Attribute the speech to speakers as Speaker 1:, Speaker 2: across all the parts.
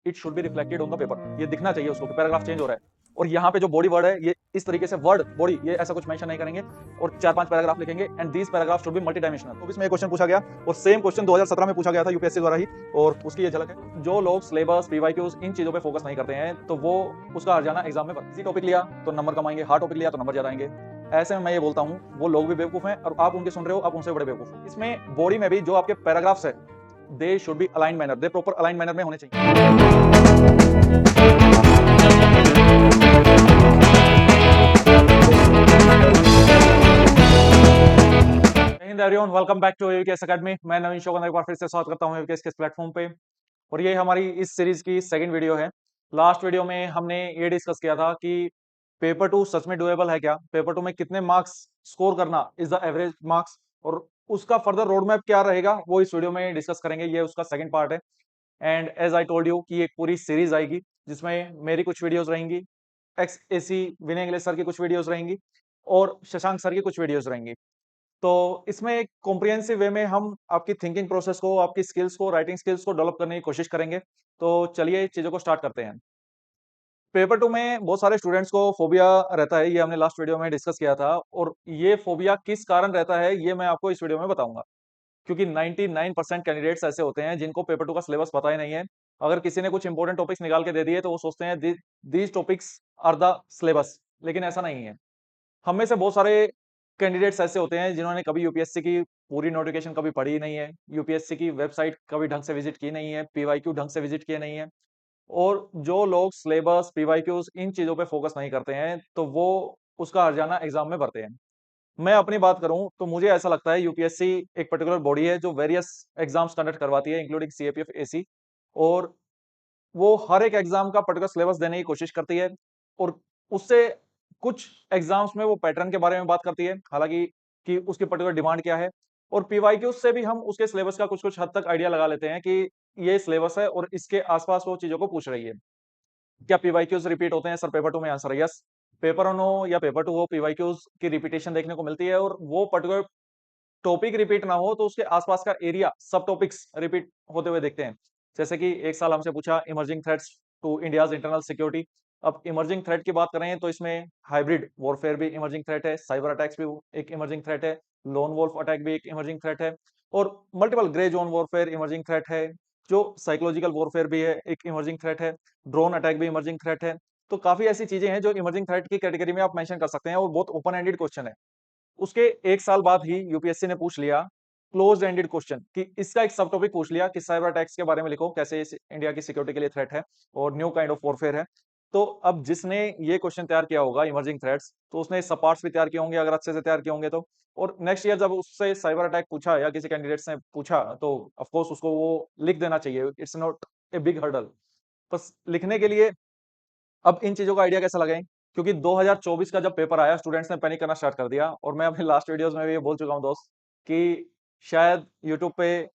Speaker 1: It should be reflected on the paper. ये दिखना चाहिए उसको कि पैराग्राफ चेंज हो रहा है। और यहाँ पे जो बॉडी वर्ड है ये इस तरीके से वर्ड बॉडी ये ऐसा कुछ मेंशन नहीं करेंगे और 4-5 पैराग्राफ लिखेंगे and these paragraph should be multidimensional. तो इसमें ये क्वेश्चन पूछा गया और सेम क्वेश्चन 2017 में पूछा गया था यूपीएससी द्वारा ही, और उसकी ये झलक है। जो लोग सिलेबस पीवाईक्यूज इन चीजों पे फोकस नहीं करते हैं तो वो उसका हर जाना एग्जाम में इजी टॉपिक लिया तो नंबर कम आएंगे, हार्ड टॉपिक लिया तो नंबर ज्यादा आएंगे। ऐसे में मैं ये बोलता हूँ वो लोग भी बेवकूफ हैं और आप उनके सुन रहे हो, आप उनसे बड़े बेवकूफ हैं। इसमें बॉडी में भी जो आपके पैराग्राफ्स है they should be align manner, they proper align manner में होने चाहिए। हिंद everyone, welcome back to AVKS academy. मैं नवीन शोगन एक बार फिर से स्वागत करता हूं एवीकेएस के इस प्लेटफॉर्म पे। और ये हमारी इस सीरीज की सेकंड वीडियो है। लास्ट वीडियो में हमने ये डिस्कस किया था कि पेपर टू सच में डुएबल है क्या, पेपर टू में कितने मार्क्स स्कोर करना इज द एवरेज मार्क्स, और उसका फर्दर रोड मैप क्या रहेगा वो इस वीडियो में डिस्कस करेंगे। ये उसका सेकंड पार्ट है। And as I told you कि एक पूरी सीरीज आएगी जिसमें मेरी कुछ वीडियोस रहेंगी, एक्स एसी विनय इंग्लिश सर की कुछ वीडियोस रहेंगी और शशांक सर की कुछ वीडियोस रहेंगी। तो इसमें एक कॉम्प्रिहेंसिव वे में हम आपकी थिंकिंग प्रोसेस को, आपकी स्किल्स को, राइटिंग स्किल्स को डेवलप करने की कोशिश करेंगे। तो चलिए चीजों को स्टार्ट करते हैं। पेपर टू में बहुत सारे स्टूडेंट्स को फोबिया रहता है, ये हमने लास्ट वीडियो में डिस्कस किया था, और ये फोबिया किस कारण रहता है ये मैं आपको इस वीडियो में बताऊंगा। क्योंकि 99% कैंडिडेट्स ऐसे होते हैं जिनको पेपर टू का सिलेबस पता ही नहीं है। अगर किसी ने कुछ इंपॉर्टेंट टॉपिक्स निकाल के दे दिए तो वो सोचते हैं these topics are the syllabus, लेकिन ऐसा नहीं है। हम में से बहुत सारे कैंडिडेट्स ऐसे होते हैं जिन्होंने कभी यूपीएससी की पूरी नोटिफिकेशन कभी पढ़ी नहीं है, यूपीएससी की वेबसाइट कभी ढंग से विजिट की नहीं है, पीवाईक्यू ढंग से विजिट किए नहीं है। और जो लोग सिलेबस पीवाईक्यूज इन चीजों पे फोकस नहीं करते हैं तो वो उसका हर्जाना एग्जाम में भरते हैं। मैं अपनी बात करूं तो मुझे ऐसा लगता है यूपीएससी एक पर्टिकुलर बॉडी है जो वेरियस एग्जाम्स कंडक्ट करवाती है इंक्लूडिंग सीएपीएफ एसी, और वो हर एक एग्जाम का पर्टिकुलर सिलेबस देने की कोशिश करती है। और उससे कुछ एग्जाम्स में वो पैटर्न के बारे में बात करती है, हालांकि कि उसकी पर्टिकुलर डिमांड क्या है। और पीवाईक्यू से भी हम उसके सिलेबस का कुछ कुछ हद तक आइडिया लगा लेते हैं कि ये सिलेबस है और इसके आसपास वो चीजों को पूछ रही है। क्या पीवाईक्यूज रिपीट होते हैं सर पेपर टू में? आंसर है यस। पेपर वन हो या पेपर टू हो, पीवाईक्यूज की रिपीटेशन देखने को मिलती है, और वो पर्टिकुलर टॉपिक रिपीट ना हो तो उसके आसपास का एरिया, सब टॉपिक्स रिपीट होते हुए देखते हैं। जैसे कि एक साल हमसे पूछा emerging threats to India's internal security. अब इमर्जिंग थ्रेट की बात करें तो इसमें हाइब्रिड वॉरफेयर भी इमर्जिंग थ्रेट है, साइबर अटैक्स भी एक इमर्जिंग थ्रेट है, लोन वोल्फ अटैक भी एक इमर्जिंग थ्रेट है, और multiple grey zone warfare emerging threat है, जो साइकोलॉजिकल वॉरफेयर भी है एक इमर्जिंग थ्रेट है, ड्रोन अटैक भी इमर्जिंग थ्रेट है। तो काफी ऐसी चीजें हैं जो इमर्जिंग थ्रेट की कैटेगरी में आप मेंशन कर सकते हैं, और बहुत ओपन एंडेड क्वेश्चन है। उसके एक साल बाद ही यूपीएससी ने पूछ लिया क्लोज एंडेड क्वेश्चन कि इसका एक सब टॉपिक पूछ लिया कि साइबर अटैक्स के बारे में लिखो, कैसे इंडिया की सिक्योरिटी के लिए थ्रेट है और न्यू काइंड ऑफ वॉरफेयर है। तो अब जिसने ये क्वेश्चन तैयार किया होगा इमर्जिंग थ्रेट्स, तो उसने सब पार्ट्स भी तैयार किए होंगे अगर अच्छे से तैयार किए होंगे तो। और नेक्स्ट ईयर जब उससे साइबर अटैक पूछा या किसी कैंडिडेट ने पूछा तो ऑफकोर्स उसको वो लिख देना चाहिए, it's not a big hurdle. बस लिखने के लिए अब इन चीजों का आइडिया कैसे लगाएं, क्योंकि 2024 का जब पेपर आया स्टूडेंट्स ने पैनिक करना स्टार्ट कर दिया, और मैं अपने लास्ट वीडियोस में भी ये बोल चुका हूं दोस्त कि शायद यूट्यूब पे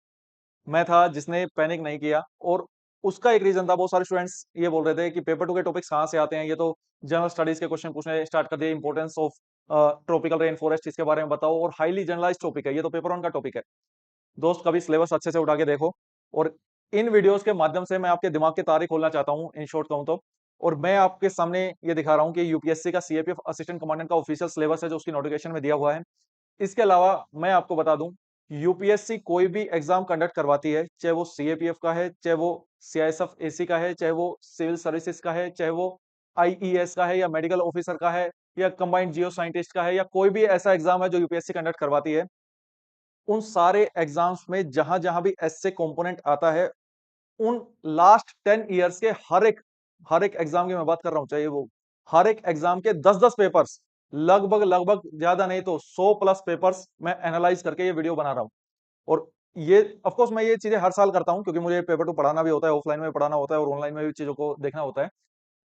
Speaker 1: मैं था जिसने पैनिक नहीं किया। और उसका एक रीजन था, बहुत सारे स्टूडेंट्स ये बोल रहे थे कि पेपर टू के टॉपिक्स कहाँ से आते हैं, ये तो जनरल स्टडीज के क्वेश्चन पूछने स्टार्ट कर दिए, importance of tropical rain forest इसके बारे में बताओ, और हाईली जनरलाइज टॉपिक है, ये तो पेपर वन का टॉपिक है। दोस्त कभी सिलेबस अच्छे से उठा के देखो। और इन वीडियोस के माध्यम से मैं आपके दिमाग के तारे खोलना चाहता हूं, इन शॉर्ट कहूं तो। और मैं आपके सामने ये दिखा रहा हूं कि यूपीएससी का सीएपीएफ असिस्टेंट कमांडेंट का ऑफिशियल सिलेबस है जो उसकी नोटिफिकेशन में दिया हुआ है। इसके अलावा मैं आपको बता दूं, यूपीएससी कोई भी एग्जाम कंडक्ट करवाती है, चाहे वो सीएपीएफ का है, चाहे वो सीआईएसएफ एसी का है, चाहे वो सिविल सर्विसेज का है, चाहे वो आईईएस का है या मेडिकल ऑफिसर का है या कंबाइंड जियो साइंटिस्ट का है, या कोई भी ऐसा एग्जाम है जो यूपीएससी कंडक्ट करवाती है, उन सारे एग्जाम्स में जहां जहां भी ऐसे कंपोनेंट आता है, उन लास्ट 10 इयर्स के हर एक एग्जाम की मैं बात कर रहा हूं, चाहिए वो हर एक एग्जाम के 10-10 पेपर्स, लगभग लगभग ज्यादा नहीं तो 100 प्लस पेपर्स मैं एनालाइज करके ये वीडियो बना रहा हूं। और ये ऑफ कोर्स मैं ये चीजें हर साल करता हूं क्योंकि मुझे पेपर टू पढ़ाना भी होता है, ऑफलाइन में पढ़ाना होता है और ऑनलाइन में भी चीजों को देखना होता है।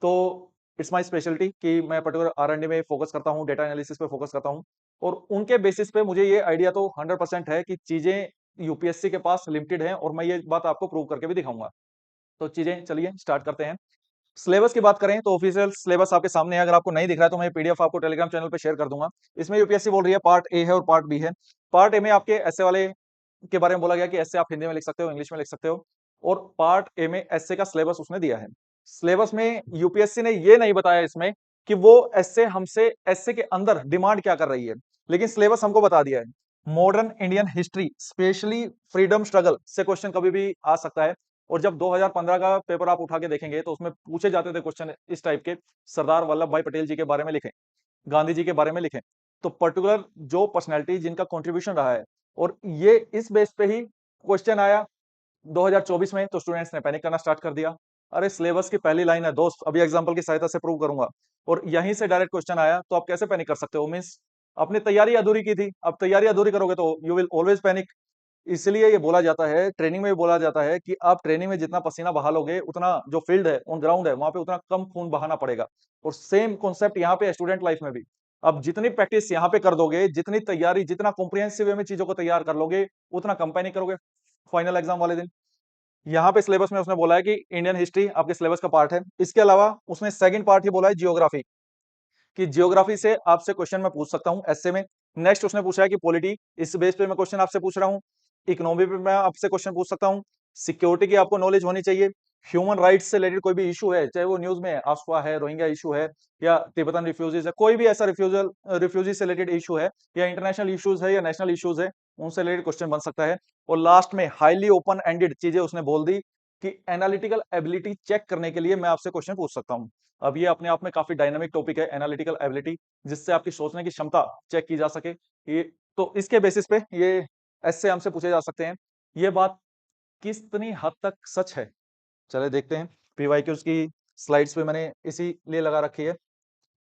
Speaker 1: तो इट्स माय स्पेशलिटी कि मैं पर्टिकुलर आर&डी में फोकस करता हूँ, डेटा एनालिसिस पे फोकस करता हूँ। और उनके बेसिस पे मुझे ये आइडिया तो 100% है कि चीजें यूपीएससी के पास लिमिटेड हैं, और मैं ये बात आपको प्रूव करके भी दिखाऊंगा। तो चीजें चलिए स्टार्ट करते हैं। सिलेबस की बात करें तो ऑफिशियल सिलेबस आपके सामने है, अगर आपको नहीं दिख रहा है तो मैं पीडीएफ आपको टेलीग्राम चैनल पे शेयर कर दूंगा। इसमें यूपीएससी बोल रही है पार्ट ए है और पार्ट बी है। पार्ट ए में आपके ऐसे वाले के बारे में बोला गया कि ऐसे आप हिंदी में लिख सकते हो, इंग्लिश में लिख सकते हो, और पार्ट ए में एसए का सिलेबस उसने दिया है। सिलेबस में यूपीएससी ने ये नहीं बताया इसमें कि वो एसए हमसे एसए के अंदर डिमांड क्या कर रही है, लेकिन सिलेबस हमको बता दिया है। Modern Indian history specially freedom struggle से क्वेश्चन कभी भी आ सकता है। और जब 2015 का पेपर आप उठा के देखेंगे तो उसमें पूछे जाते थे क्वेश्चन इस टाइप के, सरदार वल्लभ भाई पटेल जी के बारे में लिखें, गांधी जी के बारे में लिखें। तो पर्टिकुलर जो पर्सनैलिटी जिनका कंट्रीब्यूशन रहा है, और ये इस बेस पे ही क्वेश्चन आया 2024 में, तो स्टूडेंट्स ने पैनिक करना स्टार्ट कर दिया। अरे सिलेबस की पहली लाइन है दोस्त, अभी एग्जांपल की सहायता से प्रूव करूंगा, और यहीं से डायरेक्ट क्वेश्चन आया, तो आप कैसे पैनिक कर सकते हो? मींस अपनी तैयारी अधूरी की थी, अब तैयारी अधूरी करोगे तो यू विल ऑलवेज पैनिक। इसलिए ये बोला जाता है, ट्रेनिंग में भी बोला जाता है कि आप ट्रेनिंग में जितना पसीना बहा लोगे, उतना जो फील्ड है, ऑन ग्राउंड है, वहां पे उतना कम खून बहाना पड़ेगा। और सेम कॉन्सेप्ट यहाँ पे स्टूडेंट लाइफ में भी, अब जितनी प्रैक्टिस यहाँ पे कर दोगे, जितनी तैयारी, जितना कॉम्प्रिहेंसिव वे में चीजों को तैयार कर लोगे, उतना कम पैनिक करोगे फाइनल एग्जाम वाले दिन। यहाँ पे सिलेबस में उसने बोला है कि इंडियन हिस्ट्री आपके सिलेबस का पार्ट है। इसके अलावा उसने सेकंड पार्ट ही बोला है जियोग्राफी, कि जियोग्राफी से आपसे क्वेश्चन मैं पूछ सकता हूं एसए में। नेक्स्ट उसने पूछा है कि पॉलिटी, इस बेस पे मैं क्वेश्चन आपसे पूछ रहा हूं। इकोनॉमी पे मैं आपसे क्वेश्चन पूछ सकता हूं। सिक्योरिटी की आपको नॉलेज होनी चाहिए। ह्यूमन राइट्स से रिलेटेड कोई भी इशू है, चाहे वो न्यूज में अफवाह है, रोहिंग्या इशू है, या तिब्बतन रिफ्यूजीज है, कोई भी ऐसा रिफ्यूजी से रिलेटेड इशू है, या इंटरनेशनल इशूज है या नेशनल इशूज है, उनसे रिलेटेड क्वेश्चन बन सकता है। और लास्ट में हाईली ओपन एंडेड चीजें उसने बोल दी कि एनालिटिकल एबिलिटी चेक करने के लिए मैं आपसे क्वेश्चन पूछ सकता हूं। अब ये अपने आप में काफी डायनामिक टॉपिक है, एनालिटिकल एबिलिटी, जिससे आपकी सोचने की क्षमता चेक की जा सके। ये तो इसके बेसिस पे ये ऐसे हमसे पूछे जा सकते हैं। ये बात कितनी हद तक सच है, चले देखते हैं। पीवाईक्यूज की स्लाइड्स पे मैंने इसीलिए लगा रखी है।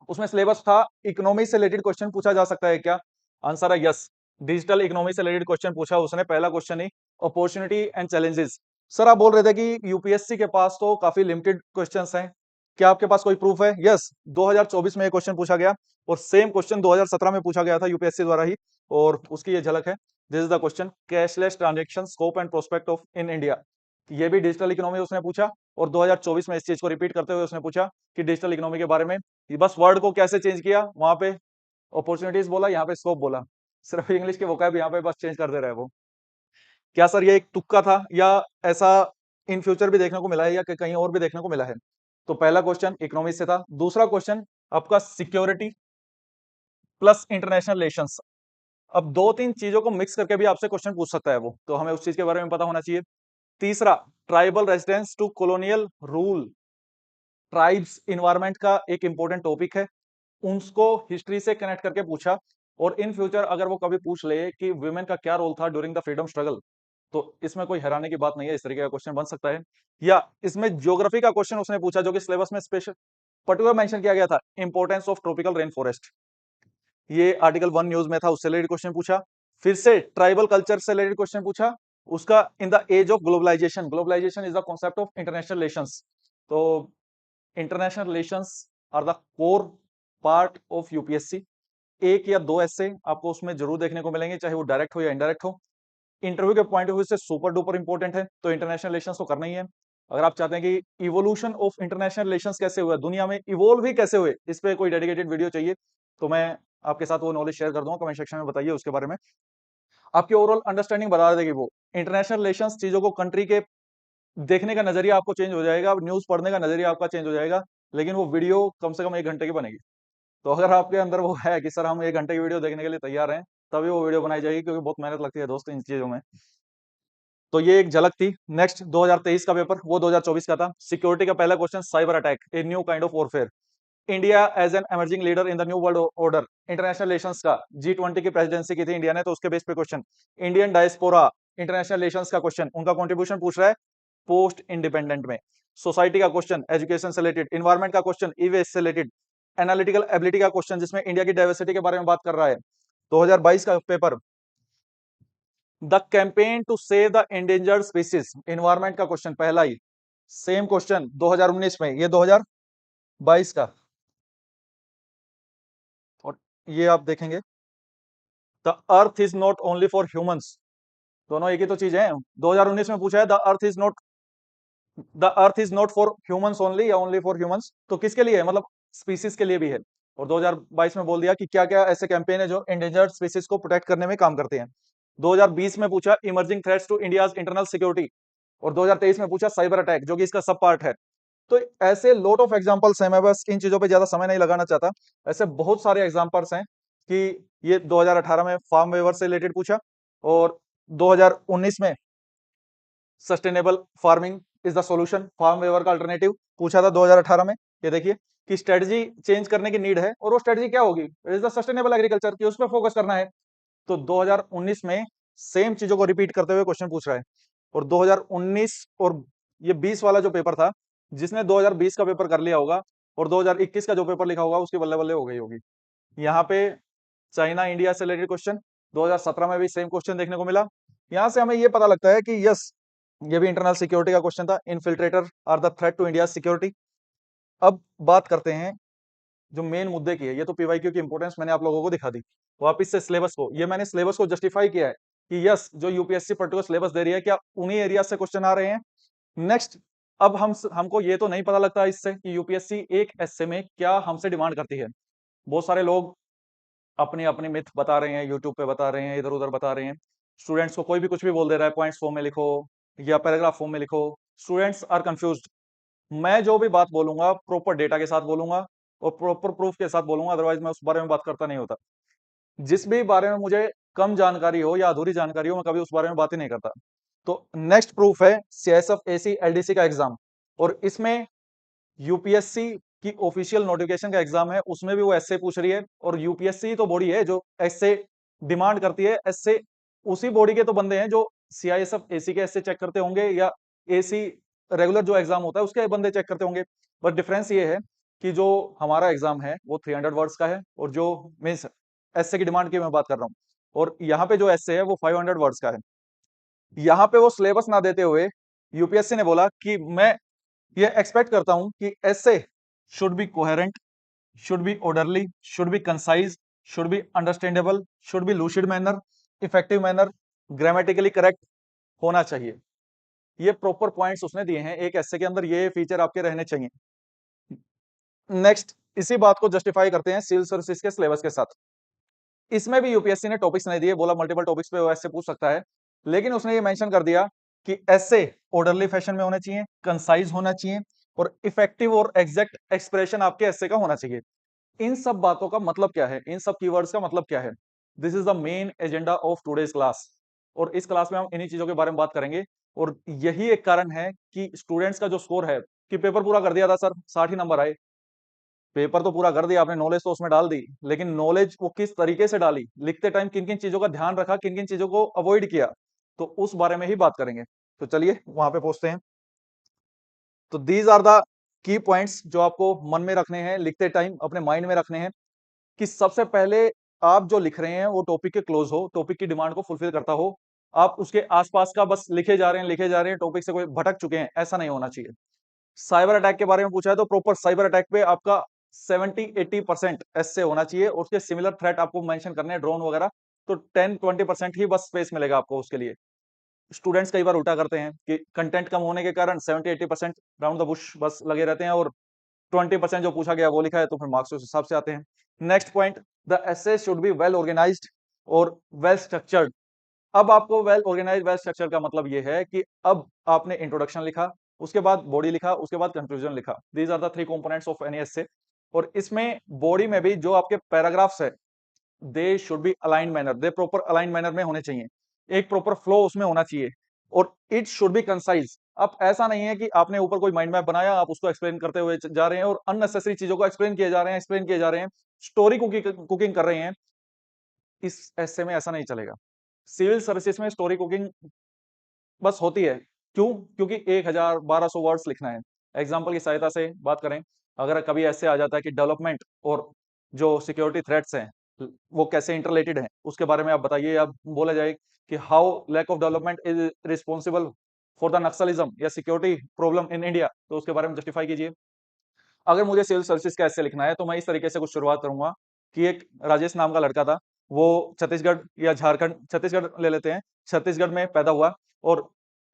Speaker 1: उसमें सिलेबस था, इकोनॉमी से रिलेटेड क्वेश्चन पूछा जा सकता है क्या? आंसर है यस। डिजिटल इकोनॉमी से रिलेटेड क्वेश्चन पूछा उसने, पहला question he. Opportunity and challenges, sir आप बोल रहे थे कि यूपीएससी के पास तो काफी लिमिटेड क्वेश्चंस हैं, क्या आपके पास कोई प्रूफ है? यस, 2024 में ये क्वेश्चन पूछा गया, और सेम क्वेश्चन 2017 में पूछा गया था यूपीएससी द्वारा ही, और उसकी ये झलक है। This is the question, cashless transaction scope and prospect of in India. ये भी डिजिटल इकोनॉमी उसने पूछा, और 2024 में इस चीज को रिपीट करते हुए उसने पूछा कि डिजिटल इकोनॉमी के बारे में। ये बस वर्ड को कैसे चेंज किया, वहां पे अपॉर्चुनिटीज बोला, यहाँ पे स्कोप बोला, सिर्फ इंग्लिश के वोकैब यहाँ पे बस चेंज कर दे रहे हैं वो। क्या सर ये एक तुक्का था, या ऐसा इन फ्यूचर भी देखने को मिला है, या कहीं और भी देखने को मिला है? तो पहला क्वेश्चन इकोनॉमिक्स से था। दूसरा क्वेश्चन आपका सिक्योरिटी प्लस इंटरनेशनल रिलेशंस। अब दो तीन चीजों को मिक्स करके भी आपसे क्वेश्चन पूछ सकता है वो, तो हमें उस चीज के बारे में पता होना चाहिए। तीसरा, tribal residence to colonial rule, tribes environment का एक इंपॉर्टेंट टॉपिक है, उसको हिस्ट्री से कनेक्ट करके पूछा। और इन फ्यूचर अगर वो कभी पूछ ले कि वुमेन का क्या रोल था ड्यूरिंग द फ्रीडम स्ट्रगल, तो इसमें कोई हैरानी की बात नहीं है, इस तरीके का क्वेश्चन बन सकता है। या इसमें ज्योग्राफी का क्वेश्चन उसने पूछा, जो कि सिलेबस में स्पेशल पर्टिकुलर मेंशन किया गया था, importance of tropical rain forest, ये आर्टिकल 1 न्यूज में था, उससे रिलेटेड क्वेश्चन पूछा। फिर से ट्राइबल कल्चर से रिलेटेड क्वेश्चन पूछा उसका, in the age of globalisation, globalisation is the concept of international relations. तो international relations are the core part of UPSC. एक या दो ऐसे आपको उसमें जरूर देखने को मिलेंगे, चाहे वो डायरेक्ट हो या इनडायरेक्ट हो। इंटरव्यू के पॉइंट ऑफ व्यू से सुपर डुपर इंपॉर्टेंट है, तो इंटरनेशनल रिलेशंस तो करना ही है। अगर आप चाहते हैं कि इवोल्यूशन ऑफ इंटरनेशनल रिलेशंस कैसे हुआ, दुनिया में इवोल्व ही कैसे हुए, इस पे कोई डेडिकेटेड वीडियो चाहिए, तो मैं आपके साथ वो नॉलेज शेयर कर दूंगा, कमेंट सेक्शन में बताइए उसके बारे में। आपकी ओवरऑल अंडरस्टैंडिंग बता देगी वो। इंटरनेशनल रिलेशंस चीजों को, कंट्री के देखने का नजरिया आपको चेंज हो जाएगा, न्यूज पढ़ने का नजरिया आपका चेंज हो जाएगा, लेकिन वो वीडियो कम से कम 1 घंटे की बनेगी। तो अगर आपके अंदर वो है कि सर हम 1 घंटे की वीडियो देखने के लिए तैयार हैं, तभी वो वीडियो बनाई जाएगी, क्योंकि बहुत मेहनत लगती है दोस्त इन चीजों में। तो ये एक झलक थी। नेक्स्ट 2023 का पेपर, वो 2024 का था। सिक्योरिटी का पहला question, cyber attack a new kind of warfare, India as an emerging leader in the new world order, international relations का, G20 की प्रेसिडेंसी की थी इंडिया ने, तो उसके बेस पे question. Indian diaspora, international relations का क्वेश्चन, उनका कंट्रीब्यूशन पूछ रहा है पोस्ट इंडिपेंडेंट में। सोसाइटी का क्वेश्चन, एजुकेशन से रिलेटेड। इन्वायरमेंट का क्वेश्चन, ई वेस्ट से रिलेटेड। एनालिटिकल एबिलिटी का क्वेश्चन, जिसमें इंडिया की डाइवर्सिटी के बारे में बात कर रहा है, 2022 का paper. The campaign to save the endangered species, environment का क्वेश्चन पहला ही। सेम क्वेश्चन 2019 में, ये 2022 का। और ये आप देखेंगे, the earth is not only for humans, दोनों एक ही तो चीज है। 2019 में पूछा है the earth is not for humans only, या ओनली फॉर ह्यूमंस, तो किसके लिए है, मतलब स्पीसीज के लिए भी है। और 2022 में बोल दिया कि क्या क्या ऐसे कैंपेन है जो एंडेंजर्ड स्पीसीज को प्रोटेक्ट करने में काम करते हैं। 2020 में पूछा emerging threats to India's internal security, और 2023 में पूछा साइबर अटैक, जो कि इसका सब पार्ट है। तो ऐसे लॉट ऑफ एग्जांपल्स हैं, मैं बस इन चीजों पे ज्यादा समय नहीं लगाना चाहता। ऐसे बहुत सारे एग्जांपल्स हैं कि ये 2018 में फार्म वेवर से रिलेटेड पूछा, और 2019 में sustainable farming is the solution, farm waiver का अल्टरनेटिव पूछा था 2018 में। ये देखिए कि स्ट्रेटजी चेंज करने की नीड है, और वो स्ट्रेटजी क्या होगी, इज द सस्टेनेबल एग्रीकल्चर, की उस पर फोकस करना है। तो 2019 में सेम चीजों को रिपीट करते हुए क्वेश्चन पूछ रहा है। और 2019 और ये 20 वाला जो पेपर था, जिसने 2020 का पेपर कर लिया होगा और 2021 का जो पेपर लिखा होगा, उसकी बल्ले बल्ले हो गई होगी। यहाँ पे चाइना इंडिया से रिलेटेड क्वेश्चन 2017 में भी सेम क्वेश्चन देखने को मिला। यहाँ से हमें ये पता लगता है कि यस, ये भी इंटरनल सिक्योरिटी का क्वेश्चन था, infiltrator are the threat to India security. अब बात करते हैं जो मेन मुद्दे की है। ये तो पीवाईक्यू की इंपॉर्टेंस मैंने आप लोगों को दिखा दी। वापिस से सिलेबस को, ये मैंने सिलेबस को जस्टिफाई किया है कि यस, जो यूपीएससी पर्टिकुलर सिलेबस दे रही है, क्या उन्हीं एरिया से क्वेश्चन आ रहे हैं। नेक्स्ट, अब हमको ये तो नहीं पता लगता इससे कि यूपीएससी एक एसए में क्या हमसे डिमांड करती है। बहुत सारे लोग अपनी अपनी मिथ बता रहे हैं, यूट्यूब पे बता रहे हैं, इधर उधर बता रहे हैं। स्टूडेंट्स को कोई भी कुछ भी बोल दे रहा है, पॉइंट्स फॉर्म में लिखो या पैराग्राफ फॉर्म में लिखो। Students are confused. मैं जो भी बात बोलूंगा प्रॉपर डेटा के साथ बोलूंगा और प्रॉपर प्रूफ के साथ बोलूंगा, अदरवाइज मैं उस बारे में बात करता नहीं होता। जिस भी बारे में मुझे कम जानकारी हो या अधूरी जानकारी हो, मैं कभी उस बारे में बात ही नहीं करता। तो नेक्स्ट प्रूफ है सीआईएसएफ एसी एलडीसी का एग्जाम, और इसमें यूपीएससी की ऑफिशियल नोटिफिकेशन का एग्जाम है, उसमें भी वो एसए पूछ रही है। और यूपीएससी तो बॉडी है जो एसए डिमांड करती है। एसए उसी बॉडी के तो बंदे हैं जो सीआईएसएफ एसी के एसए चेक करते होंगे, या एसी रेगुलर जो एग्जाम होता है उसके बंदे चेक करते होंगे। बट डिफरेंस ये है कि जो हमारा एग्जाम है वो 300 वर्ड्स का है, और जो मीन्स एसए की डिमांड की मैं बात कर रहा हूँ, और यहाँ पे जो एसए है वो 500 वर्ड्स का है। यहाँ पे वो सिलेबस ना देते हुए यूपीएससी ने बोला कि मैं ये एक्सपेक्ट करता हूं कि ऐसे should be coherent, should be orderly, should be concise, should be understandable, should be lucid manner, effective manner, grammatically correct होना चाहिए। ये प्रॉपर पॉइंट्स उसने दिए हैं, एक ऐसे के अंदर ये फीचर आपके रहने चाहिए। नेक्स्ट, इसी बात को जस्टिफाई करते हैं सिविल सर्विसेज के सिलेबस के साथ। इसमें भी यूपीएससी ने टॉपिक्स नहीं दिए, बोला मल्टीपल टॉपिक्स पे वो ऐसे पूछ सकता है, लेकिन उसने ये मेंशन कर दिया कि ऐसे ऑर्डरली फैशन में होने चाहिए, कंसाइज होना चाहिए, और इफेक्टिव और एग्जैक्ट एक्सप्रेशन आपके ऐसे का होना चाहिए। इन सब बातों का मतलब क्या है, इन सब कीवर्ड्स का मतलब क्या है, this is the main agenda of today's class. और इस क्लास में हम इन्हीं चीजों के बारे में बात करेंगे। और यही एक कारण है कि स्टूडेंट्स का जो स्कोर है, कि पेपर पूरा कर दिया था सर, 60 ही नंबर आए। पेपर तो पूरा कर दिया आपने, नॉलेज तो उसमें डाल दी, लेकिन नॉलेज वो किस तरीके से डाली, लिखते टाइम किन किन चीजों का ध्यान रखा, किन किन चीजों को अवॉइड किया, तो उस बारे में ही बात करेंगे। तो चलिए वहां पे पहुंचते हैं। तो these are the key points जो आपको मन में रखने हैं, लिखते टाइम अपने माइंड में रखने हैं। कि सबसे पहले आप जो लिख रहे हैं वो टॉपिक के क्लोज हो, टॉपिक की डिमांड को फुलफिल करता हो। आप उसके आसपास का बस लिखे जा रहे हैं, लिखे जा रहे हैं, टॉपिक से कोई भटक चुके हैं, ऐसा नहीं होना चाहिए। साइबर अटैक के बारे में पूछा है तो प्रॉपर साइबर अटैक पे आपका 70-80% ऐसे होना चाहिए, और उसके सिमिलर थ्रेट आपको मेंशन करने हैं, ड्रोन वगैरह। तो 10-20% ही बस स्पेस मिलेगा आपको उसके लिए। स्टूडेंट्स कई बार उल्टा करते हैं कि कंटेंट कम होने के कारण 70-80% राउंड द बुश बस लगे रहते हैं, और 20% जो पूछा गया वो लिखा है, तो फिर मार्क्स उस हिसाब से आते हैं। Next point, the essay should be well organised और वेल स्ट्रक्चर्ड। अब आपको वेल ऑर्गेनाइज वेल स्ट्रक्चर का मतलब ये है कि अब आपने इंट्रोडक्शन लिखा, उसके बाद बॉडी लिखा, उसके बाद कंक्लूजन लिखा। These are the three components of any essay. और इसमें बॉडी में भी जो आपके पैराग्राफ्स है, they should be align manner, they proper align manner में होने चाहिए, एक प्रॉपर फ्लो उसमें होना चाहिए। और इट शुड बी कंसाइज। अब ऐसा नहीं है कि आपने ऊपर कोई माइंड मैप बनाया, आप उसको एक्सप्लेन करते हुए जा रहे हैं और अननेसेसरी चीजों को एक्सप्लेन किए जा रहे हैं, एक्सप्लेन किए जा रहे हैं, स्टोरी कुकिंग कर रहे हैं। इस ऐसे में ऐसा नहीं चलेगा। सिविल सर्विसेज में स्टोरी कुकिंग बस होती है, क्यों? क्योंकि 1000-1200 वर्ड्स लिखना है। एग्जाम्पल की सहायता से बात करें, अगर कभी ऐसे आ जाता है कि डेवलपमेंट और जो सिक्योरिटी थ्रेट्स हैं वो कैसे इंटरलेटेड हैं, उसके बारे में आप बताइए। अब बोला जाए कि how lack of development is responsible for the naxalism या सिक्योरिटी प्रॉब्लम इन इंडिया, तो उसके बारे में जस्टिफाई कीजिए। अगर मुझे सिविल सर्विसेज का ऐसे लिखना है तो मैं इस तरीके से कुछ शुरुआत करूंगा कि एक राजेश नाम का लड़का था, वो छत्तीसगढ़ या झारखंड, छत्तीसगढ़ ले लेते हैं, छत्तीसगढ़ में पैदा हुआ, और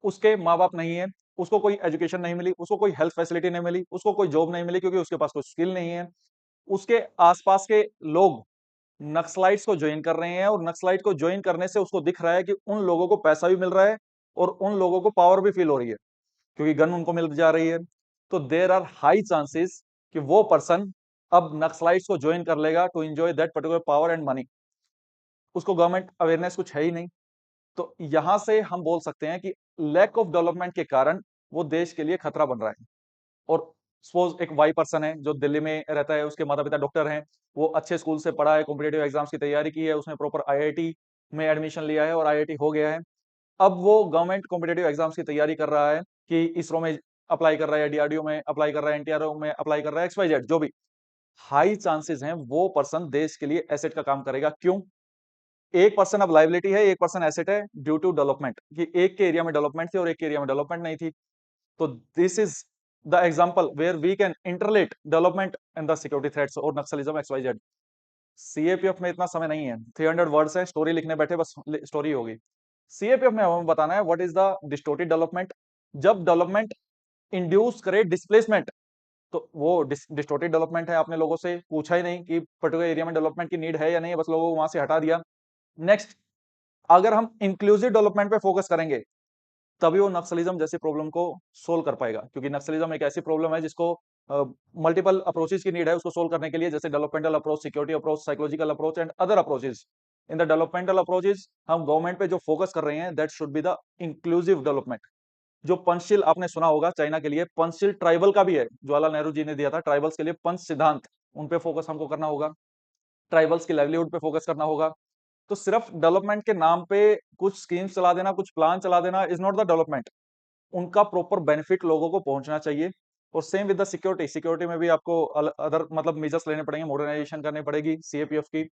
Speaker 1: उसके माँ बाप नहीं है, उसको कोई एजुकेशन नहीं मिली, उसको कोई हेल्थ फैसिलिटी नहीं मिली, उसको कोई जॉब नहीं मिली, क्योंकि उसके पास कोई स्किल नहीं है। उसके आसपास के लोग नक्सलाइट्स को ज्वाइन कर रहे हैं, और नक्सलाइट को ज्वाइन करने से उसको दिख रहा है कि उन लोगों को पैसा भी मिल रहा है और उन लोगों को पावर भी फील हो रही है क्योंकि गन उनको मिल जा रही है, तो देर आर हाई चांसेस कि वो पर्सन अब नक्सलाइट्स को ज्वाइन कर लेगा to enjoy that particular power and money. उसको गवर्नमेंट अवेयरनेस कुछ है ही नहीं। तो यहां से हम बोल सकते हैं कि लैक ऑफ डेवलपमेंट के कारण वो देश के लिए खतरा बन रहा है। और सपोज एक वाई पर्सन है जो दिल्ली में रहता है, उसके माता पिता डॉक्टर हैं, वो अच्छे स्कूल से पढ़ा है, कॉम्पिटेटिव एग्जाम्स की तैयारी की है, उसने प्रॉपर आईआईटी में एडमिशन लिया है और आईआईटी हो गया है। अब वो गवर्नमेंट कॉम्पिटेटिव एग्जाम्स की तैयारी कर रहा है कि इसरो में अप्लाई कर रहा है, डीआरडीओ में अप्लाई कर रहा है, एनटीआरओ में अप्लाई कर रहा है, XYZ जो भी। हाई चांसेस हैं वो पर्सन देश के लिए एसेट का काम करेगा। क्यों? एक पर्सन अब लाइबिलिटी है, एक पर्सन एसेट है ड्यू टू डेवलपमेंट, कि एक के एरिया में डेवलपमेंट थी और एक के एरिया में डेवलपमेंट नहीं थी। तो this is the example where we can interrelate development and the security threats और नक्सलिज्म XYZ। सीएपीएफ में इतना समय नहीं है, 300 वर्ड्स है, स्टोरी लिखने बैठे बस स्टोरी होगी। सीएपीएफ में हमें बताना है what is the distorted development. जब डेवलपमेंट इंड्यूस करे डिस्प्लेसमेंट, तो वो डिस्टोर्टेड डेवलपमेंट है। आपने लोगों से पूछा ही नहीं कि पर्टिकुलर एरिया में डेवलपमेंट की नीड है या नहीं है, बस लोगों को वहां से हटा दिया। नेक्स्ट, अगर हम इंक्लूसिव डेवलपमेंट पे फोकस करेंगे तभी वो नक्सलिज्म जैसी प्रॉब्लम को सोल्व कर पाएगा, क्योंकि नक्सलिज्म एक ऐसी प्रॉब्लम है जिसको मल्टीपल अप्रोचेस की नीड है उसको सोल्व करने के लिए, जैसे developmental approach, security approach, psychological approach and other approaches. In the developmental approaches हम गवर्नमेंट पे जो फोकस कर रहे हैं that should be the inclusive development. जो पंचशील आपने सुना होगा चाइना के लिए, पंचशील ट्राइबल का भी है, जवाहरलाल नेहरू जी ने दिया था ट्राइबल्स के लिए पंच सिद्धांत, उन पे फोकस हमको करना होगा। ट्राइबल्स की लाइवलीहुड पे फोकस करना होगा। तो सिर्फ डेवलपमेंट के नाम पे कुछ स्कीम्स चला देना, कुछ प्लान चला देना इज नॉट द डेवलपमेंट। उनका प्रॉपर बेनिफिट लोगों को पहुंचना चाहिए। और same with the security, security में भी आपको अदर मतलब मेजर्स लेने पड़ेंगे, मॉडर्नाइजेशन करनी पड़ेगी सीएपीएफ की,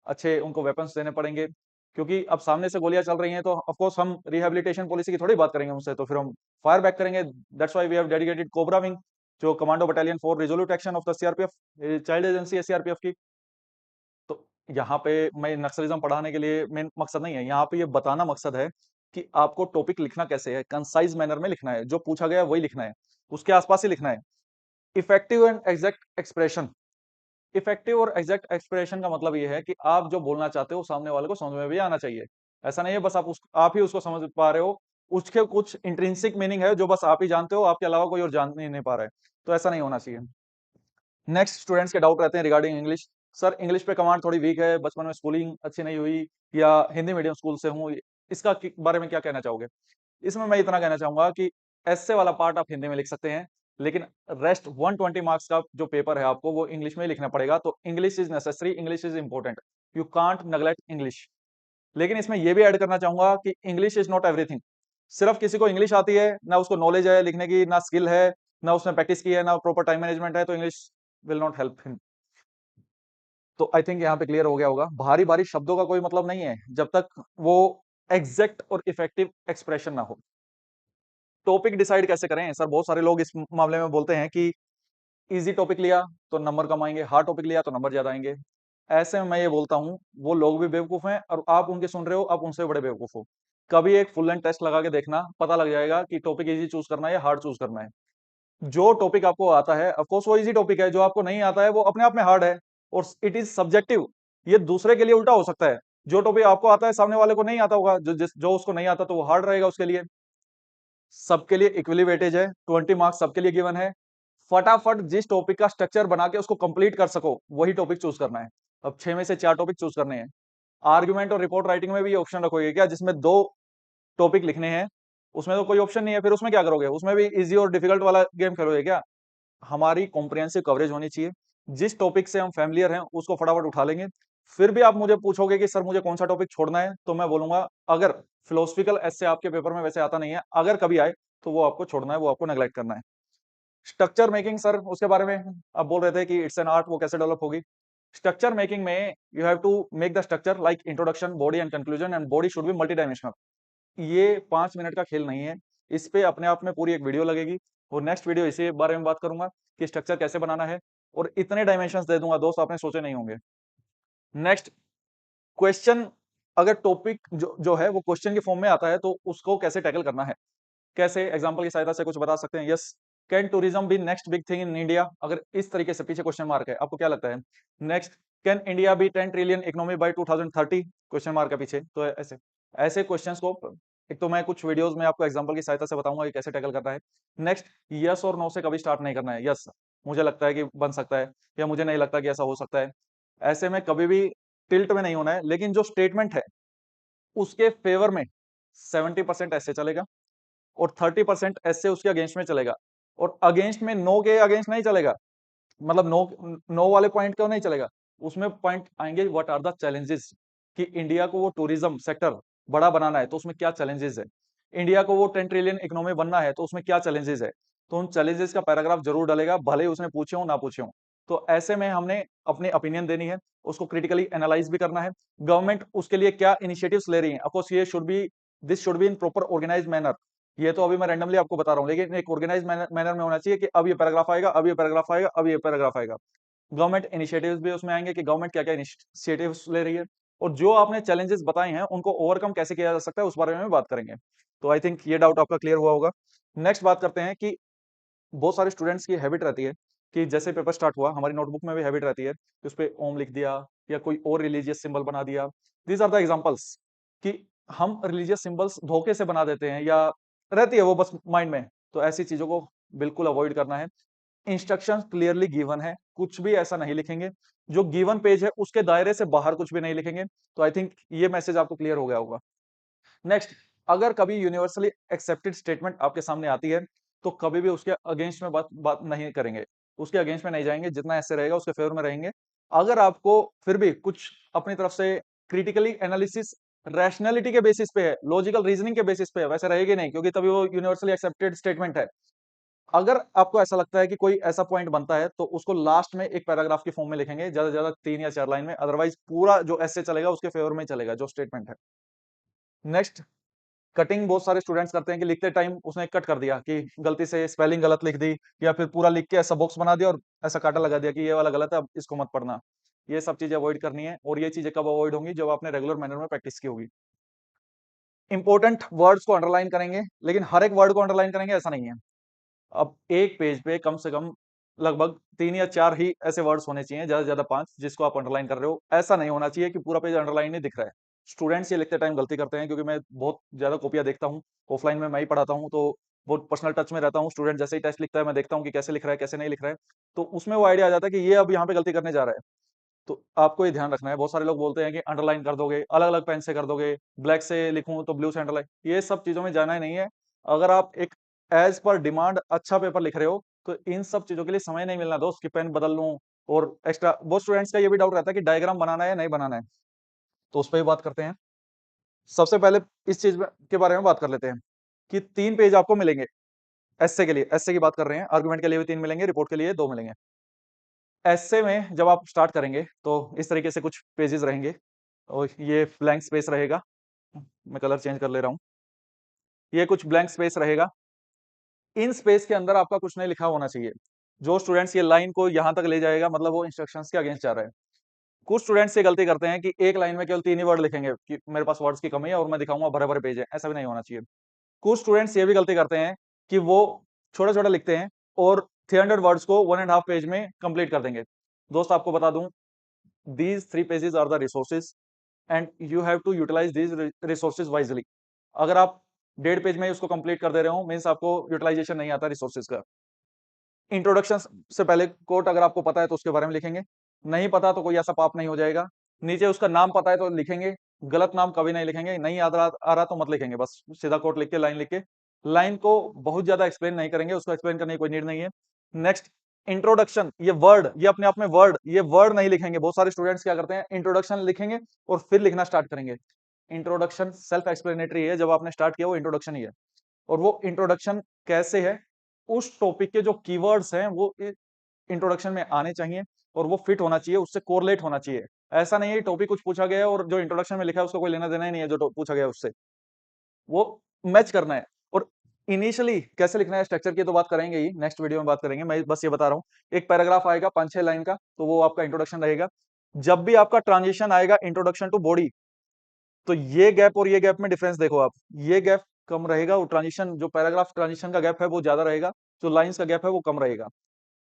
Speaker 1: अच्छे उनको वेपन्स देने पड़ेंगे। क्योंकि अब सामने से गोलियां चल रही हैं तो ऑफ कोर्स हम रिहेबिलिटेशन पॉलिसी की थोड़ी बात करेंगे उनसे, तो फिर हम फायर बैक करेंगे। That's why we have dedicated COBRA wing, जो commando battalion for resolute action of the CRPF, child agency है सीआरपीएफ की। तो यहाँ पे मैं नक्सलिज्म पढ़ाने के लिए मेन मकसद नहीं है, यहाँ पे ये बताना मकसद है कि आपको टॉपिक लिखना कैसे है, कंसाइज मैनर में लिखना है, जो पूछा गया है वही लिखना है, उसके आसपास ही लिखना है। Effective and exact expression. Effective और एग्जैक्ट एक्सप्रेशन का मतलब ये है कि आप जो बोलना चाहते हो सामने वाले को समझ में भी आना चाहिए। ऐसा नहीं है बस आप ही उसको समझ पा रहे हो, उसके कुछ इंट्रिंसिक मीनिंग है जो बस आप ही जानते हो, आपके अलावा कोई और जान नहीं पा रहा है। तो ऐसा नहीं होना चाहिए। नेक्स्ट, स्टूडेंट्स के डाउट रहते हैं रिगार्डिंग इंग्लिश। सर इंग्लिश पे कमांड थोड़ी वीक है, बचपन में स्कूलिंग अच्छी नहीं हुई या हिंदी मीडियम स्कूल से हूँ, इसका बारे में क्या कहना चाहोगे? इसमें मैं इतना कहना चाहूंगा कि ऐसे वाला पार्ट आप हिंदी में लिख सकते हैं, लेकिन रेस्ट 120 मार्क्स का जो पेपर है आपको वो इंग्लिश में ही लिखना पड़ेगा। तो English is necessary, English is important, you can't neglect English. लेकिन इसमें ये भी ऐड करना चाहूंगा कि इंग्लिश इज नॉट एवरीथिंग। सिर्फ किसी को इंग्लिश आती है ना, उसको नॉलेज है लिखने की, ना स्किल है, ना उसने प्रैक्टिस की है, ना प्रॉपर टाइम मैनेजमेंट है, तो English will not help him. तो आई थिंक यहाँ पे क्लियर हो गया होगा, भारी भारी शब्दों का कोई मतलब नहीं है जब तक वो एग्जैक्ट और इफेक्टिव एक्सप्रेशन ना हो। टॉपिक डिसाइड कैसे करें सर? बहुत सारे लोग इस मामले में बोलते हैं कि इजी टॉपिक लिया तो नंबर कम आएंगे, हार्ड टॉपिक लिया तो नंबर ज्यादा आएंगे। ऐसे में मैं ये बोलता हूँ वो लोग भी बेवकूफ हैं और आप उनके सुन रहे हो, आप उनसे बड़े बेवकूफ हो। कभी एक फुल एंड टेस्ट लगा के देखना, पता लग जाएगा कि टॉपिक इजी चूज करना है या हार्ड चूज करना है। जो टॉपिक आपको आता है ऑफ कोर्स वो इजी टॉपिक है, जो आपको नहीं आता है वो अपने आप में हार्ड है। और इट इज सब्जेक्टिव, ये दूसरे के लिए उल्टा हो सकता है। जो टॉपिक आपको आता है सामने वाले को नहीं आता होगा, जो उसको नहीं आता तो वो हार्ड रहेगा उसके लिए। सबके लिए इक्वली वेटेज है, 20 मार्क्स सबके लिए गिवन है। फटाफट जिस टॉपिक का स्ट्रक्चर बना के उसको कंप्लीट कर सको वही टॉपिक चूज करना है। अब 6 में से 4 टॉपिक चूज करने हैं। आर्गुमेंट और रिपोर्ट राइटिंग में भी ये ऑप्शन रखोगे क्या जिसमें 2 टॉपिक लिखने हैं? उसमें तो कोई ऑप्शन नहीं है, फिर उसमें क्या करोगे? उसमें भी इजी और डिफिकल्ट वाला गेम खेलोगे क्या? हमारी कॉम्प्रिहेंसिव कवरेज होनी चाहिए। जिस टॉपिक से हम फैमिलियर हैं उसको फटाफट उठा लेंगे। फिर भी आप मुझे पूछोगे कि सर मुझे कौन सा टॉपिक छोड़ना है, तो मैं बोलूंगा अगर फिलोसफिकल ऐसे आपके पेपर में वैसे आता नहीं है, अगर कभी आए तो वो आपको छोड़ना है, वो आपको नेग्लेक्ट करना है। स्ट्रक्चर मेकिंग सर, उसके बारे में आप बोल रहे थे कि इट्स एन आर्ट, वो कैसे डेवलप होगी? स्ट्रक्चर मेकिंग में you have to make the structure like introduction, body and conclusion, and body should be multidimensional. ये 5 मिनट का खेल नहीं है, इस पे अपने आप में पूरी एक वीडियो लगेगी। और नेक्स्ट वीडियो इसी बारे में बात करूंगा कि स्ट्रक्चर कैसे बनाना है, और इतने डायमेंशंस दे दूंगा दोस्त आपने सोचे नहीं होंगे। नेक्स्ट क्वेश्चन, अगर टॉपिक जो है वो क्वेश्चन के फॉर्म में आता है तो उसको कैसे टैकल करना है, कैसे एग्जांपल की सहायता से कुछ बता सकते हैं? Yes, can tourism be next big thing in India? अगर इस तरीके से पीछे क्वेश्चन मार्क है, आपको क्या लगता है? Next, can India be 10 trillion economy by 2030? Question mark है पीछे। तो ऐसे ऐसे क्वेश्चंस को एक तो मैं कुछ वीडियोस में आपको एग्जांपल की सहायता से बताऊंगा कि कैसे टैकल करना है। नेक्स्ट, यस और नो से कभी स्टार्ट नहीं करना है। यस, मुझे लगता है कि बन सकता है, या मुझे नहीं लगता कि ऐसा हो सकता है। ऐसे में कभी भी टिल्ट में नहीं होना है, लेकिन जो स्टेटमेंट है उसके फेवर में 70% ऐसे चलेगा और 30% ऐसे उसके अगेंस्ट में चलेगा। और अगेंस्ट में नो के अगेंस्ट नहीं चलेगा, मतलब नो नो वाले पॉइंट क्यों नहीं चलेगा, उसमें पॉइंट आएंगे व्हाट आर द चैलेंजेस, कि इंडिया को वो टूरिज्म सेक्टर बड़ा बनाना है तो उसमें क्या चैलेंजेस है, इंडिया को वो 10 ट्रिलियन इकोनॉमी बनना है तो उसमें क्या चैलेंजेस है। तो उन चैलेंजेस का पैराग्राफ जरूर डलेगा, भले ही उसने पूछे हो ना पूछे हो। तो ऐसे में हमने अपनी ओपिनियन देनी है, उसको क्रिटिकली एनालाइज भी करना है। गवर्नमेंट उसके लिए क्या इनिशिएटिव्स ले रही है, ऑफकोर्स ये should be, this should be in proper organise manner. ये तो अभी मैं रैंडमली आपको बता रहा हूँ, लेकिन एक ऑर्गेनाइज मैनर में होना चाहिए कि अब ये पैराग्राफ आएगा, अब ये पैराग्राफ आएगा, अब ये पैराग्राफ आएगा। गवर्नमेंट इनिशिएटिव्स भी उसमें आएंगे कि गवर्नमेंट क्या क्या इनिशिएटिव्स ले रही है, और जो आपने चैलेंजेस बताए हैं उनको ओवरकम कैसे किया जा सकता है उस बारे में भी बात करेंगे। तो आई थिंक ये डाउट आपका क्लियर हुआ होगा। नेक्स्ट बात करते हैं कि बहुत सारे स्टूडेंट्स की हैबिट रहती है कि जैसे पेपर स्टार्ट हुआ, हमारी नोटबुक में भी हैबिट रहती है कि उस पे ओम लिख दिया या कोई और रिलीजियस सिंबल बना दिया। दीज आर द एग्जांपल्स कि हम रिलीजियस सिंबल्स धोखे से बना देते हैं, या रहती है वो बस माइंड में। तो ऐसी चीजों को बिल्कुल अवॉइड करना है। इंस्ट्रक्शन क्लियरली गिवन है, कुछ भी ऐसा नहीं लिखेंगे, जो गिवन पेज है उसके दायरे से बाहर कुछ भी नहीं लिखेंगे। तो आई थिंक ये मैसेज आपको क्लियर हो गया होगा। नेक्स्ट, अगर कभी यूनिवर्सली एक्सेप्टेड स्टेटमेंट आपके सामने आती है तो कभी भी उसके अगेंस्ट में बात नहीं करेंगे, उसके अगेंस्ट में नहीं जाएंगे, जितना ऐसे रहेगा उसके फेवर में रहेंगे। अगर आपको फिर भी कुछ अपनी तरफ से क्रिटिकली एनालिसिस रैशनैलिटी के बेसिस पे है, लॉजिकल रीजनिंग के बेसिस पे है, वैसे रहेगी नहीं, क्योंकि तभी वो यूनिवर्सली एक्सेप्टेड स्टेटमेंट है। अगर आपको ऐसा लगता है कि कोई ऐसा पॉइंट बनता है तो उसको लास्ट में एक पैराग्राफ की फॉर्म में लिखेंगे, ज्यादा से ज्यादा 3 या 4 लाइन में, अदरवाइज पूरा जो ऐसे चलेगा उसके फेवर में ही चलेगा जो स्टेटमेंट है। नेक्स्ट, कटिंग बहुत सारे स्टूडेंट्स करते हैं कि लिखते टाइम उसने कट कर दिया, कि गलती से स्पेलिंग गलत लिख दी, या फिर पूरा लिख के ऐसा बॉक्स बना दिया और ऐसा कांटा लगा दिया कि ये वाला गलत है, अब इसको मत पढ़ना। ये सब चीजें अवॉइड करनी है, और ये चीजें कब अवॉइड होंगी, जब आपने रेगुलर मैनर में प्रैक्टिस की होगी। इंपॉर्टेंट वर्ड्स को अंडरलाइन करेंगे, लेकिन हर एक वर्ड को अंडरलाइन करेंगे ऐसा नहीं है। अब एक पेज पे कम से कम लगभग 3 या 4 ही ऐसे वर्ड्स होने चाहिए, ज्यादा से ज्यादा 5, जिसको आप अंडरलाइन कर रहे हो। ऐसा नहीं होना चाहिए कि पूरा पेज अंडरलाइन नहीं दिख रहा है। स्टूडेंट्स ये लिखते टाइम गलती करते हैं, क्योंकि मैं बहुत ज्यादा कॉपियां देखता हूँ, ऑफलाइन में मैं ही पढ़ाता हूँ, तो बहुत पर्सनल टच में रहता हूँ। स्टूडेंट जैसे ही टेस्ट लिखता है मैं देखता हूँ कि कैसे लिख रहा है कैसे नहीं लिख रहा है, तो उसमें वो आइडिया आ जाता है कि ये अब यहाँ पे गलती करने जा रहा है। तो आपको ये ध्यान रखना है। बहुत सारे लोग बोलते हैं कि अंडरलाइन कर दोगे, अलग अलग पेन से कर दोगे, ब्लैक से लिखूं तो ब्लू से अंडरलाइन, ये सब चीजों में जाना ही नहीं है। अगर आप एक एज पर डिमांड अच्छा पेपर लिख रहे हो तो इन सब चीजों के लिए समय नहीं मिलना दोस्त, कि पेन बदल लूं। और एक्स्ट्रा बहुत स्टूडेंट्स का ये भी डाउट रहता है कि डायग्राम बनाना है या नहीं बनाना है, तो उस पर भी बात करते हैं। सबसे पहले इस चीज के बारे में बात कर लेते हैं कि 3 पेज आपको मिलेंगे एस्से के लिए। एस्से की बात कर रहे हैं, आर्गुमेंट के लिए भी 3 मिलेंगे, रिपोर्ट के लिए 2 मिलेंगे। एस्से में जब आप स्टार्ट करेंगे तो इस तरीके से कुछ पेजेस रहेंगे, और ये ब्लैंक स्पेस रहेगा। मैं कलर चेंज कर ले रहा हूँ। ये कुछ ब्लैंक स्पेस रहेगा, इन स्पेस के अंदर आपका कुछ नहीं लिखा होना चाहिए। जो स्टूडेंट्स ये लाइन को यहां तक ले जाएगा, मतलब वो इंस्ट्रक्शंस के अगेंस्ट जा रहा है। कुछ स्टूडेंट्स ये गलती करते हैं कि एक लाइन में केवल 3 ही वर्ड लिखेंगे, कि मेरे पास वर्ड्स की कमी है और मैं दिखाऊंगा भरे भरे पेज है, ऐसा भी नहीं होना चाहिए। कुछ स्टूडेंट्स ये भी गलती करते हैं कि वो छोटा छोटा लिखते हैं और 300 वर्ड्स को 1.5 पेज में कंप्लीट कर देंगे। दोस्त आपको बता दूं, these 3 pages are the resources and you have to utilize these resources wisely। अगर आप 1.5 पेज में उसको कंप्लीट कर दे रहे हो, मीन्स आपको यूटिलाइजेशन नहीं आता रिसोर्सेज का। इंट्रोडक्शन से पहले कोट अगर आपको पता है तो उसके बारे में लिखेंगे, नहीं पता तो कोई ऐसा पाप नहीं हो जाएगा। नीचे उसका नाम पता है तो लिखेंगे, गलत नाम कभी नहीं लिखेंगे। नहीं याद आ रहा तो मत लिखेंगे, बस सीधा कोट लिख के लाइन लिख के, लाइन को बहुत ज्यादा एक्सप्लेन नहीं करेंगे, उसको एक्सप्लेन करने की कोई नीड नहीं है। नेक्स्ट, इंट्रोडक्शन, ये वर्ड, ये अपने आप में वर्ड, ये वर्ड नहीं लिखेंगे। बहुत सारे स्टूडेंट्स क्या करते हैं, इंट्रोडक्शन लिखेंगे और फिर लिखना स्टार्ट करेंगे। इंट्रोडक्शन सेल्फ एक्सप्लेनेटरी है, जब आपने स्टार्ट किया वो इंट्रोडक्शन ही है। और वो इंट्रोडक्शन कैसे है, उस टॉपिक के जो कीवर्ड्स हैं वो इंट्रोडक्शन में आने चाहिए, और वो फिट होना चाहिए, उससे कोरिलेट होना चाहिए। ऐसा नहीं है टॉपिक कुछ पूछा गया है और जो इंट्रोडक्शन में लिखा है उसको कोई लेना देना ही नहीं है, जो पूछा गया है उससे वो मैच करना है। और इनिशियली कैसे लिखना है, स्ट्रक्चर की तो बात करेंगे ही, नेक्स्ट वीडियो में बात करेंगे। मैं बस ये बता रहा हूँ, एक पैराग्राफ आएगा 5-6 लाइन का, तो वो आपका इंट्रोडक्शन रहेगा। जब भी आपका ट्रांजिशन आएगा इंट्रोडक्शन टू बॉडी, तो ये गैप और ये गैप में डिफरेंस देखो आप, ये गैप कम रहेगा, और ट्रांजिशन जो पैराग्राफ ट्रांजिशन का गैप है वो ज्यादा रहेगा, जो लाइंस का गैप है वो कम रहेगा।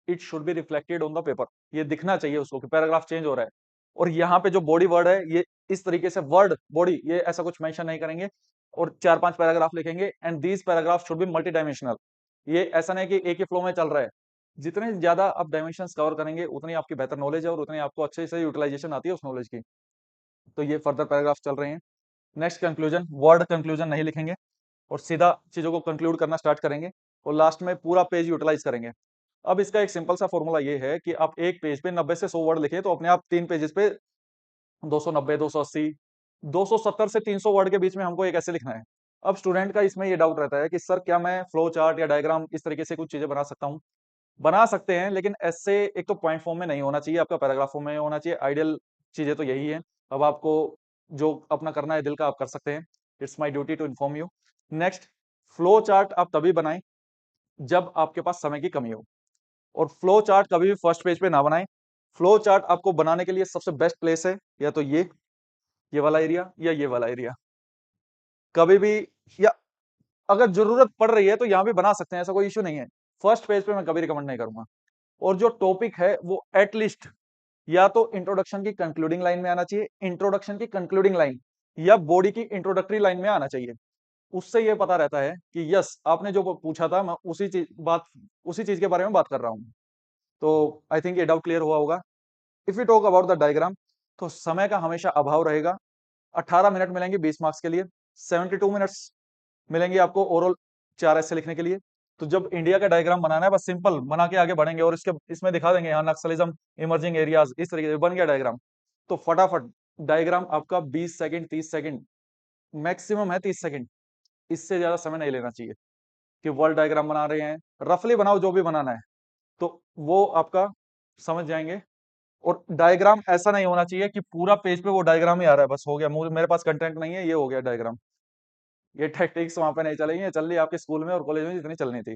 Speaker 1: It should be reflected on the paper, ये दिखना चाहिए उसको कि पैराग्राफ चेंज हो रहा है। और यहाँ पे जो बॉडी वर्ड है, ये इस तरीके से वर्ड बॉडी, ये ऐसा कुछ मेंशन नहीं करेंगे। और 4-5 पैराग्राफ लिखेंगे and these paragraph should be multidimensional. ये ऐसा नहीं कि एक ही फ्लो में चल रहा है। जितने ज्यादा आप डायमेंशंस कवर करेंगे उतनी आपकी बेहतर नॉलेज है और उतनी आपको अच्छे से यूटिलाइजेशन आती है उस नॉलेज की। तो ये फर्दर पैराग्राफ चल रहे हैं। नेक्स्ट कंक्लूजन, वर्ड कंक्लूजन नहीं लिखेंगे और सीधा चीजों को कंक्लूड करना स्टार्ट करेंगे और लास्ट में पूरा पेज यूटिलाइज करेंगे। अब इसका एक सिंपल सा फॉर्मूला ये है कि आप एक पेज पे 90 से 100 वर्ड लिखे तो अपने आप 3 पेजेस पे 290, 280, 270 से 300 वर्ड के बीच में हमको एक ऐसे लिखना है। अब स्टूडेंट का इसमें ये डाउट रहता है कि सर क्या मैं फ्लो चार्ट या डायग्राम इस तरीके से कुछ चीजें बना सकता हूँ? बना सकते हैं, लेकिन ऐसे एक तो पॉइंट फॉर्म में नहीं होना चाहिए, आपका पैराग्राफ फॉर्म में होना चाहिए। आइडियल चीजें तो यही है। अब आपको जो अपना करना है दिल का आप कर सकते हैं। It's my duty to inform you. Next, flow chart आप तभी बनाएं जब आपके पास समय की कमी हो, और फ्लो चार्ट कभी भी फर्स्ट पेज पे ना बनाएं। फ्लो चार्ट आपको बनाने के लिए सबसे बेस्ट प्लेस है या तो ये वाला एरिया या ये वाला एरिया। कभी भी, या अगर जरूरत पड़ रही है तो यहां भी बना सकते हैं, ऐसा कोई इश्यू नहीं है। फर्स्ट पेज पे मैं कभी रिकमेंड नहीं करूंगा। और जो टॉपिक है वो एटलीस्ट या तो इंट्रोडक्शन की कंक्लूडिंग लाइन में आना चाहिए, इंट्रोडक्शन की कंक्लूडिंग लाइन या बॉडी की इंट्रोडक्टरी लाइन में आना चाहिए। उससे ये पता रहता है कि यस आपने जो पूछा था मैं उसी चीज के बारे में बात कर रहा हूं। तो आई थिंक ये डाउट क्लियर हुआ होगा। If you talk about the diagram, तो समय का हमेशा अभाव रहेगा। 18 मिनट मिलेंगे 20 मार्क्स के लिए, 72 मिनट्स मिलेंगे आपको ओवरऑल 4 ऐसे लिखने के लिए। तो जब इंडिया का डायग्राम बनाना है बस सिंपल बना के आगे बढ़ेंगे और इसके इसमें दिखा देंगे यहाँ नक्सलिज्म, इमर्जिंग एरियाज, इस तरीके से बन गया डायग्राम। तो फटाफट डायग्राम आपका 20 सेकंड 30 सेकंड मैक्सिमम है, 30 सेकंड। इससे ज्यादा समय नहीं लेना चाहिए कि वर्ल्ड डायग्राम बना रहे हैं। रफली बनाओ जो भी बनाना है, तो वो आपका समझ जाएंगे। और डायग्राम ऐसा नहीं होना चाहिए कि पूरा पेज पे वो डायग्राम ही आ रहा है, बस हो गया, मुझे मेरे पास कंटेंट नहीं है, ये हो गया डायग्राम। ये टैक्टिक्स वहां पे नहीं चलेंगी, ये चल रही है आपके स्कूल में और कॉलेज में जितनी चलनी थी।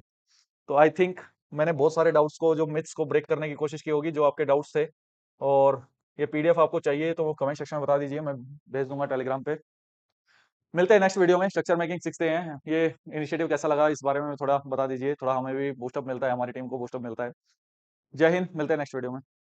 Speaker 1: तो आई थिंक मैंने बहुत सारे डाउट्स को, जो मिथ्स को ब्रेक करने की कोशिश की होगी, जो आपके डाउट्स थे। और ये पीडीएफ आपको चाहिए तो वो कमेंट सेक्शन में बता दीजिए, मैं भेज दूंगा टेलीग्राम पे। मिलते हैं नेक्स्ट वीडियो में। स्ट्रक्चर मेकिंग सीखते हैं। ये इनिशिएटिव कैसा लगा इस बारे में थोड़ा बता दीजिए, थोड़ा हमें भी बूस्टअप मिलता है, हमारी टीम को बूस्टअप मिलता है। जय हिंद, मिलते हैं नेक्स्ट वीडियो में।